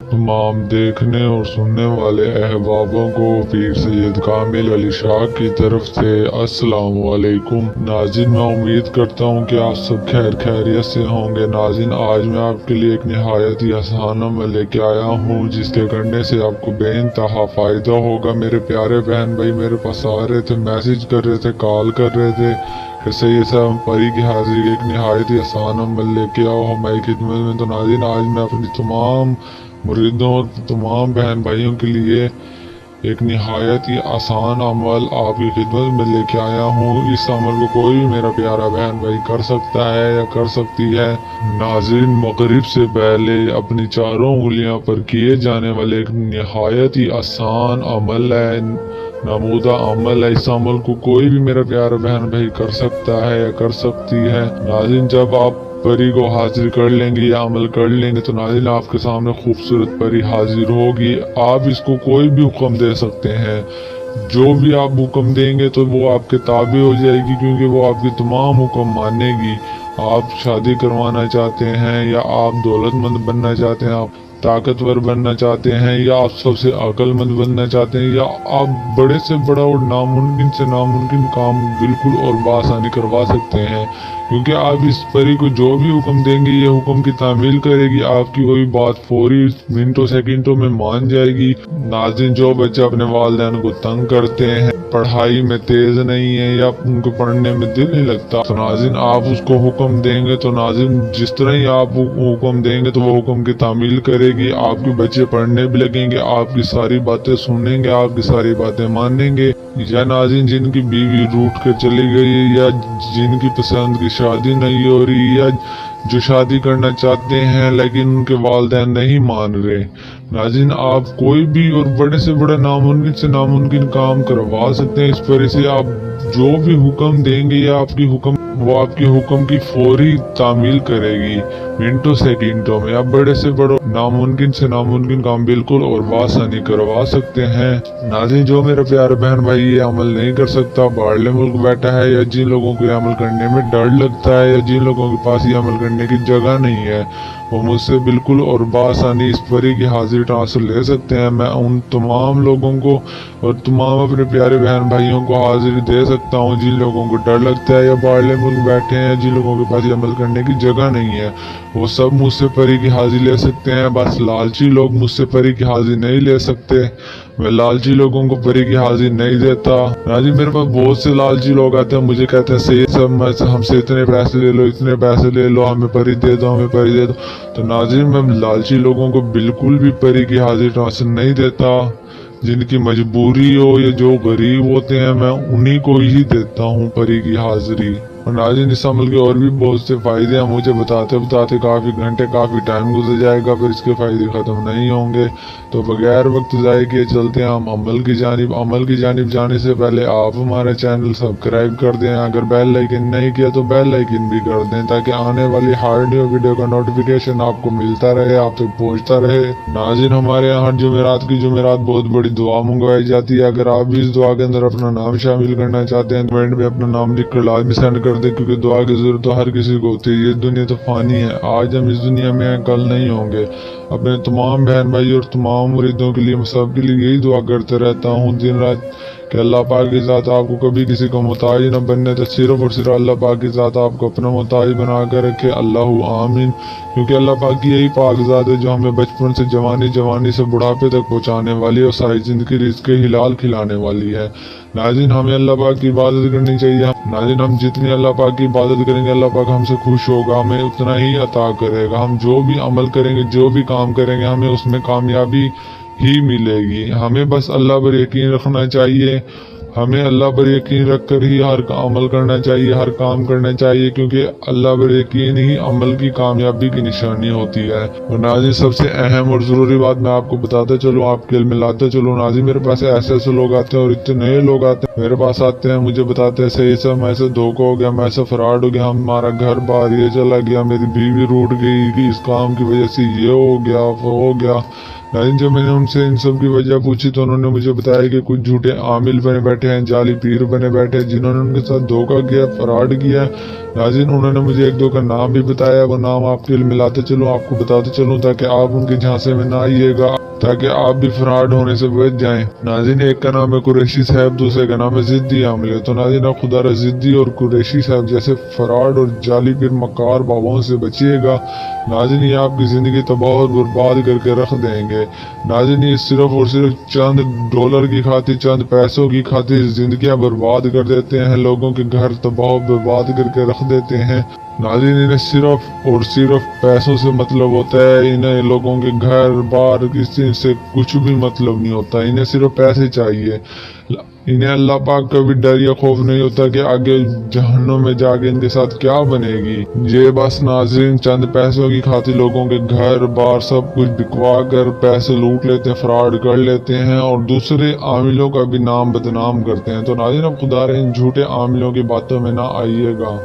तमाम देखने और सुनने वाले अहबाबों को पीर सैयद कामिल अली शाह की तरफ से अस्सलाम वालेकुम। नाज़रीन, मैं उम्मीद करता हूँ कि आप सब खैर खैरियत से होंगे। नाज़रीन, आज मैं आपके लिए एक निहायत ही आसान अमल लेके आया हूँ जिसके करने से आपको बेइंतहा फ़ायदा होगा। मेरे प्यारे बहन भाई मेरे पास आ रहे थे, मैसेज कर रहे थे, कॉल कर रहे थे कि सही साहब परी की हाजिरी एक निहायत ही आसान अमल लेके आओ हमारी खिदमत में। तो नाज़रीन, आज मैं अपनी तमाम मुरीदों और तमाम बहन भाइयों के लिए एक निहायत ही आसान अमल आपकी खिदमत में लेके आया हूँ। इस अमल को कोई भी मेरा प्यारा बहन भाई कर सकता है या कर सकती है। नाज़रीन, मगरिब से पहले अपनी चारों उंगलियों पर किए जाने वाले एक निहायत ही आसान अमल है, नमूदा अमल है। इस अमल को कोई भी मेरा प्यारा बहन भाई कर सकता है या कर सकती है। नाज़रीन, जब आप परी को हाजिर कर लेंगे या अमल कर लेंगे तो नाज़रीन आपके सामने खूबसूरत परी हाजिर होगी। आप इसको कोई भी हुक्म दे सकते हैं, जो भी आप हुक्म देंगे तो वो आपके ताबे हो जाएगी, क्योंकि वो आपकी तमाम हुक्म मानेगी। आप शादी करवाना चाहते हैं या आप दौलतमंद बनना चाहते हैं, आप ताकतवर बनना चाहते हैं या आप सबसे अक्लमंद बनना चाहते हैं, या आप बड़े से बड़ा और नामुमकिन से नामुमकिन काम बिल्कुल और बआसानी करवा सकते हैं, क्योंकि आप इस परी को जो भी हुक्म देंगे ये हुक्म की तामील करेगी। आपकी कोई बात फौरी मिनटों सेकंडों में मान जाएगी। नाज़रीन, जो बच्चे अपने वालिदैन को तंग करते हैं, पढ़ाई में तेज नहीं है या उनको पढ़ने में दिल नहीं लगता, तो नाज़रीन आप उसको हुक्म देंगे तो नाज़रीन जिस तरह ही आप हुक्म देंगे तो वो हुक्म की तामील करेगी। आपके बच्चे पढ़ने भी लगेंगे, आपकी सारी बातें सुनेंगे, आपकी सारी बातें मानेंगे। या नाज़रीन, जिनकी बीवी रूठ कर चली गई या जिनकी पसंद की शादी नहीं हो रही या जो शादी करना चाहते हैं लेकिन उनके वालिदैन नहीं मान रहे, नाज़रीन आप कोई भी और बड़े से बड़ा नामुमकिन से नामुमकिन काम करवा सकते हैं। इस पर से आप जो भी हुक्म देंगे या वो आपकी हुक्म की फौरी तामील करेगी मिनटों सेकंडों में। आप बड़े से बड़े नामुमकिन से नामुमकिन काम बिल्कुल और बआसानी करवा सकते हैं। नाज़रीन, जो मेरा प्यारा बहन भाई ये अमल नहीं कर सकता, बाहरले मुल्क बैठा है, या जिन लोगों को अमल करने में डर लगता है या जिन लोगों के पास ये अमल करने की जगह नहीं है, वो मुझसे बिल्कुल और बआसानी इस परी की हाजिरी ट्रांसफर ले सकते हैं। मैं उन तमाम लोगों को और तमाम अपने प्यारे बहन भाइयों को हाजिरी दे सकता हूँ जिन लोगों को डर लगता है या बाहरले मुल्क बैठे हैं, जिन लोगों के पास ये अमल करने की जगह नहीं है, वो सब मुझसे परी की हाजिरी ले सकते हैं। बस लालची लोग मुझसे परी की हाजिरी नहीं ले सकते। मैं लालची लोगों को परी की हाजिरी नहीं देता। नाज़रीन, मेरे पास बहुत से लालची लोग आते हैं, मुझे कहते हैं सही सब हमसे इतने पैसे ले लो, इतने पैसे ले लो, हमें परी दे दो, हमें परी दे दो। तो नाज़रीन, मैं लालची लोगों को बिल्कुल भी परी की हाजिरी ट्रांसफर नहीं देता। जिनकी मजबूरी हो या जो गरीब होते हैं मैं उन्हीं को ही देता हूँ परी की हाजिरी। और नाज़रीन, इस अमल के और भी बहुत से फायदे हैं, मुझे बताते बताते काफ़ी घंटे काफ़ी टाइम गुजर जाएगा, फिर इसके फायदे ख़त्म नहीं होंगे। तो बगैर वक्त ज़ाय किए चलते हैं हम अमल की जानिब जाने से पहले आप हमारा चैनल सब्सक्राइब कर दें। अगर बेल आइकन नहीं किया तो बेल आइकन भी कर दें, ताकि आने वाली हर न्यू वीडियो का नोटिफिकेशन आपको मिलता रहे, आप तक पहुँचता रहे। नाज़रीन, हमारे यहाँ जुमेरात बहुत बड़ी दुआ मंगवाई जाती है। अगर आप भी इस दुआ के अंदर अपना नाम शामिल करना चाहते हैं, कमेंट में अपना नाम लिख कर लाजमी सेंड कर दें, क्योंकि दुआ की जरूरत तो हर किसी को होती है। ये दुनिया तो फानी है, आज हम इस दुनिया में हैं, कल नहीं होंगे। अपने तमाम बहन भाई और तमाम मुरीदों के लिए, मैं सबके लिए यही दुआ करते रहता हूँ दिन रात कि अल्लाह पाक की ज़ात आपको कभी किसी का मोहताज न बनने तो सिर्फ और सिर्फ अल्लाह पाक की ज़ात आपको अपना मोहताज बना कर रखे। अल्लाह आमीन। क्योंकि अल्लाह पाक की यही पाक ज़ात है जो हमें बचपन से जवानी से बुढ़ापे तक पहुँचाने वाली और सारी जिंदगी रिज़्क़ हिलाल खिलाने वाली है। नाज़रीन, हमें अल्लाह पाक की इबादत करनी चाहिए। नाज़रीन, हम जितनी अल्लाह पाक की इबादत करेंगे अल्लाह पाक हमसे खुश होगा, हमें उतना ही अता करेगा। हम जो भी अमल करेंगे, जो भी काम करेंगे, हमें उसमें कामयाबी ही मिलेगी। हमें बस अल्लाह पर यकीन रखना चाहिए, हमें अल्लाह पर यकीन रखकर ही हर अमल करना चाहिए, हर काम करना चाहिए, क्योंकि अल्लाह पर यकीन ही अमल की कामयाबी की निशानी होती है। और नाज़रीन, सबसे अहम और ज़रूरी बात मैं आपको बताता चलूँ, आपके इल्म में लाता चलूँ। नाज़रीन, मेरे पास ऐसे लोग आते हैं और इतने नए लोग आते हैं मेरे पास आते हैं, मुझे बताते हैं सही सब मैं ऐसे धोखा हो गया, मैं ऐसा फ्रॉड हो गया, हमारा घर बाहर ये चला गया, मेरी बीवी रूठ गई, कि इस काम की वजह से ये हो गया वो हो गया। नाज़रीन, जब मैंने उनसे इन सब की वजह पूछी तो उन्होंने मुझे बताया कि कुछ झूठे आमिल बने बैठे हैं, जाली पीर बने बैठे हैं, जिन्होंने उनके साथ धोखा किया, फ्रॉड किया। नाज़रीन, उन्होंने मुझे एक दो का नाम भी बताया, वो नाम आपके लिए मिलाते चलूँ, आपको बताते चलूँ ताकि आप उनके झांसे में ना आइएगा, ताकि आप भी फ्रॉड होने से बच जाएं। नाज़रीन, एक का नाम है कुरैशी साहब, दूसरे का नाम है जिद्दी आमिल। तो नाज़रीन, आप खुदा र जिद्दी और कुरैशी साहब जैसे फ्रॉड और जाली पीर मकार बाबाओं से बचिएगा। नाज़रीन, ये आपकी ज़िंदगी तबाह और बर्बाद करके रख देंगे। नाज़रीन, ये सिर्फ और सिर्फ चंद डॉलर की खातिर, चंद पैसों की खातिर जिंदगियां बर्बाद कर देते हैं, लोगों के घर तबाह बर्बाद करके रख देते हैं। नाज़रीन, इन्हें सिर्फ और सिर्फ पैसों से मतलब होता है, इन्हें लोगों के घर बार किसी से कुछ भी मतलब नहीं होता, इन्हें सिर्फ पैसे चाहिए। इन्हें अल्लाह पाक का भी डर या खौफ नहीं होता कि आगे जहन्नुम में जाके इनके साथ क्या बनेगी। ये बस नाज़रीन चंद पैसों की खातिर लोगों के घर बार सब कुछ बिकवा कर पैसे लूट लेते हैं, फ्रॉड कर लेते हैं और दूसरे आमिलों का भी नाम बदनाम करते हैं। तो नाज़रीन, अब खुदा रहे इन झूठे आमिलों की बातों में ना आइएगा।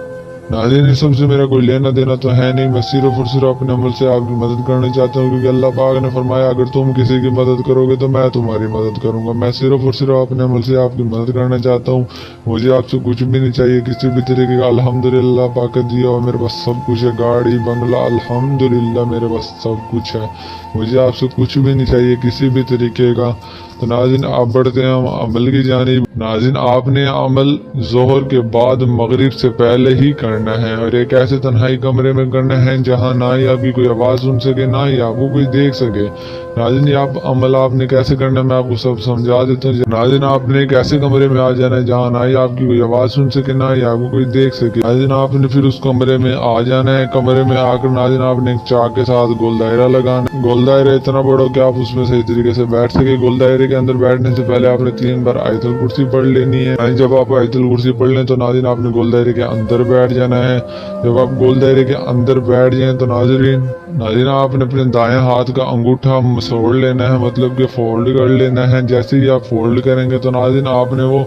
नाज़रीन, इस सबसे मेरा कोई लेना देना तो है नहीं, मैं सिर्फ और सिर्फ अपने अमल से आपकी मदद करना चाहता हूँ, क्योंकि अल्लाह पाक ने फरमाया अगर तुम किसी की मदद करोगे तो मैं तुम्हारी मदद करूंगा। मैं सिर्फ और सिर्फ अपने अमल से आपकी मदद करना चाहता हूँ, मुझे आपसे कुछ भी नहीं चाहिए किसी भी तरीके का। अल्हम्दुलिल्लाह पाक दिया और मेरे पास सब कुछ है, गाड़ी बंगला, अल्हम्दुलिल्लाह मेरे पास सब कुछ है, मुझे आपसे कुछ भी नहीं चाहिए किसी भी तरीके का। तो नाज़रीन, आप बढ़ते हैं हम अमल की जानिब। नाज़रीन, आपने अमल जोहर के बाद मगरिब से पहले ही करना है और एक ऐसे तन्हाई कमरे में करना है जहां ना ही आपकी कोई आवाज़ सुन सके, ना ही आपको कोई देख सके। नाज़रीन, ये आप अमल आपने कैसे करना है मैं आपको सब समझा देता हूँ। नाज़रीन, आपने एक ऐसे कमरे में आ जाना है जहाँ ना ही आपकी कोई आवाज़ सुन सके, ना ही आपको कोई देख सके। नाज़रीन, आपने फिर उस कमरे में आ जाना है। कमरे में आकर नाज़रीन आपने एक चाक के साथ गोल दायरा लगाना। गोल दायरा इतना बड़ा कि आप उसमें सही तरीके से बैठ सके। गोल दायरे के अंदर बैठने से पहले आपने 3 बार आयतुल कुर्सी पढ़ लेनी है। जब आप आयतुल कुर्सी पढ़ लें तो नाज़रीन आपने गोल दायरे के अंदर बैठ जाना है। जब आप गोल दायरे के अंदर बैठ जाएं तो नाज़रीन आपने अपने दाएं हाथ का अंगूठा मसोड़ लेना है, मतलब कि फोल्ड कर लेना है। जैसे ही आप फोल्ड करेंगे तो नाज़रीन आपने वो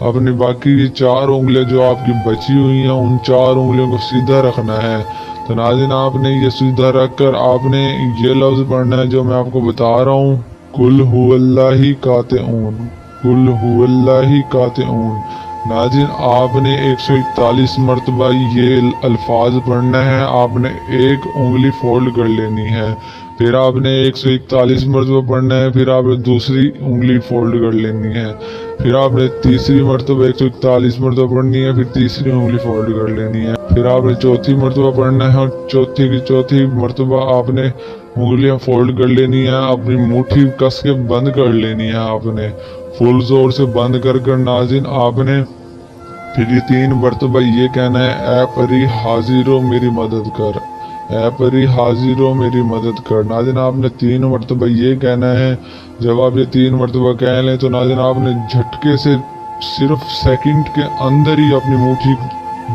अपनी बाकी की 4 उंगलियां जो आपकी बची हुई हैं उन 4 उंगलियों को सीधा रखना है। तो नाज़रीन, आपने ये सीधा रखकर आपने ये लफ्ज़ पढ़ना है जो मैं आपको बता रहा हूँ, कुल हुवल्लाही कातिऊन, कुल हुवल्लाही कातिऊन। नाज़रीन, आपने 141 मरतबा ये अल्फाज पढ़ना है। आपने एक उंगली फोल्ड कर लेनी है, फिर आपने 141 मरतबा पढ़ना है, फिर आपने दूसरी उंगली फोल्ड कर लेनी है, फिर आपने तीसरी मरतबा 141 मरतबा पढ़नी है, फिर तीसरी उंगली फोल्ड कर लेनी है, फिर आपने चौथी मरतबा पढ़ना है और चौथी की चौथी मरतबा आपने उंगलियां फोल्ड कर लेनी है। अपनी मुट्ठी कस के बंद कर लेनी है, आपने फुल जोर से बंद कर नाज़रीन आपने फिर ये 3 मरतबा ये कहना है, ऐ परी हाजिरो मेरी मदद कर, ऐ परी हाजिरो मेरी मदद कर। नाज़रीन, आपने 3 मरतबा ये कहना है। जब आप ये 3 मरतबा कह लें तो नाज़रीन आपने झटके से सिर्फ सेकंड के अंदर ही अपनी मुट्ठी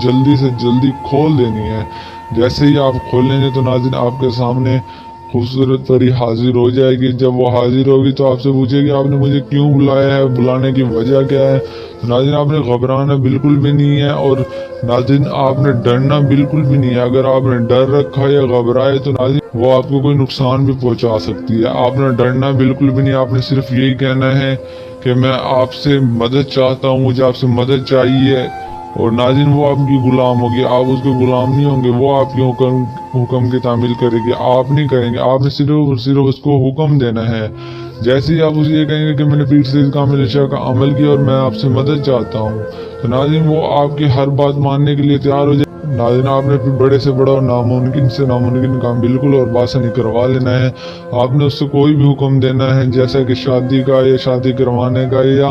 जल्दी से जल्दी खोल देनी है। जैसे ही आप खोलेंगे तो नाज़रीन आपके सामने खूबसूरत परी हाजिर हो जाएगी। जब वो हाजिर होगी तो आपसे पूछेगी आपने मुझे क्यों बुलाया है, बुलाने की वजह क्या है। तो नाज़रीन, आपने घबराना बिल्कुल भी नहीं है और नाज़रीन आपने डरना बिल्कुल भी नहीं है। अगर आपने डर रखा या घबराए तो नाज़रीन वो आपको कोई नुकसान भी पहुंचा सकती है। आपने डरना बिल्कुल भी नहीं, आपने सिर्फ यही कहना है कि मैं आपसे मदद चाहता हूँ, मुझे आपसे मदद चाहिए। और नाज़रीन वो आपकी गुलाम होगी, आप उसके गुलाम नहीं होंगे, वो आपके हुक्म की तामील करेगी, आप नहीं करेंगे। आपने सिर्फ उसको हुक्म देना है। जैसे ही आप उसे ये कहेंगे कि मैंने पीर सईद कामिल शाह का अमल किया और मैं आपसे मदद चाहता हूँ, तो नाज़रीन वो आपकी हर बात मानने के लिए तैयार हो जाए। नाज़रीन, आपने फिर बड़े से बड़ा और नामुमकिन से नामुमकिन काम बिल्कुल और बासानी करवा लेना है। आपने उससे कोई भी हुक्म देना है, जैसा कि शादी का या शादी करवाने का, या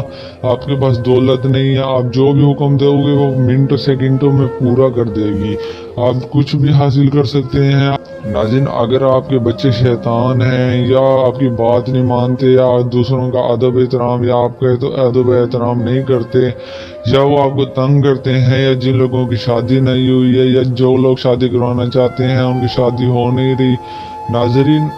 आपके पास दौलत नहीं है, आप जो भी हुक्म दोगे वो मिनटों सेकंडों में पूरा कर देगी। आप कुछ भी हासिल कर सकते हैं। नाज़रीन, अगर आपके बच्चे शैतान हैं या आपकी बात नहीं मानते या दूसरों का अदब एहतराम या आपका तो अदब एहतराम नहीं करते या वो आपको तंग करते हैं या जिन लोगों की शादी नहीं हुई है या जो लोग शादी करवाना चाहते हैं उनकी शादी हो नहीं रही, नाज़रीन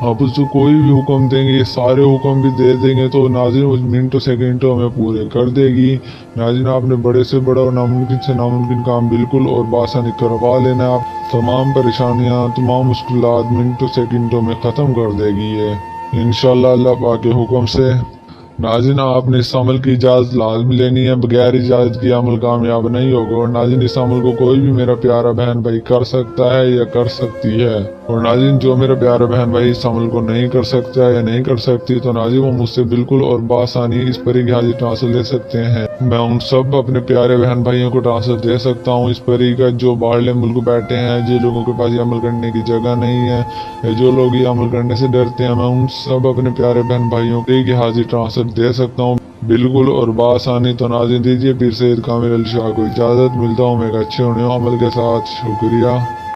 आप उसको कोई भी हुक्म देंगे, ये सारे हुक्म भी दे देंगे तो नाज़रीन उस मिनटों सेकंडों में पूरे कर देगी। नाज़रीन, आपने बड़े से बड़ा और नामुमकिन से नामुमकिन काम बिल्कुल और बासानी करवा लेना। आप तमाम परेशानियां, तमाम मुश्किलात मिनटों सेकंडों में ख़त्म कर देगी ये। इंशाल्लाह अल्लाह पाक के हुक्म से। नाज़रीन, आपने इस अमल की इजाज़त लाजमी लेनी है, बगैर इजाज़त की अमल कामयाब नहीं होगा। और नाज़रीन, इस अमल को कोई भी मेरा प्यारा बहन भाई कर सकता है या कर सकती है। और नाज़रीन, जो मेरा प्यारा बहन भाई इस अमल को नहीं कर सकता या नहीं कर सकती, तो नाज़रीन वो मुझसे बिल्कुल और बआसानी इस परी की हाजिर ट्रांसफर ले सकते हैं। मैं उन सब अपने प्यारे बहन भाइयों को ट्रांसफर दे सकता हूँ इस परी का, जो बाहरले मुल्क बैठे हैं, जो लोगों के पास ये अमल करने की जगह नहीं है, या जो लोग ये अमल करने से डरते हैं, मैं उन सब अपने प्यारे बहन भाइयों की हाजिर ट्रांसफर दे सकता हूँ बिल्कुल और बआसानी। तो नाज़रीन दीजिए पीर सैयद कामिल अली शाह को इजाज़त। मिलता हूँ मैं एक अच्छे होने अमल के साथ। शुक्रिया।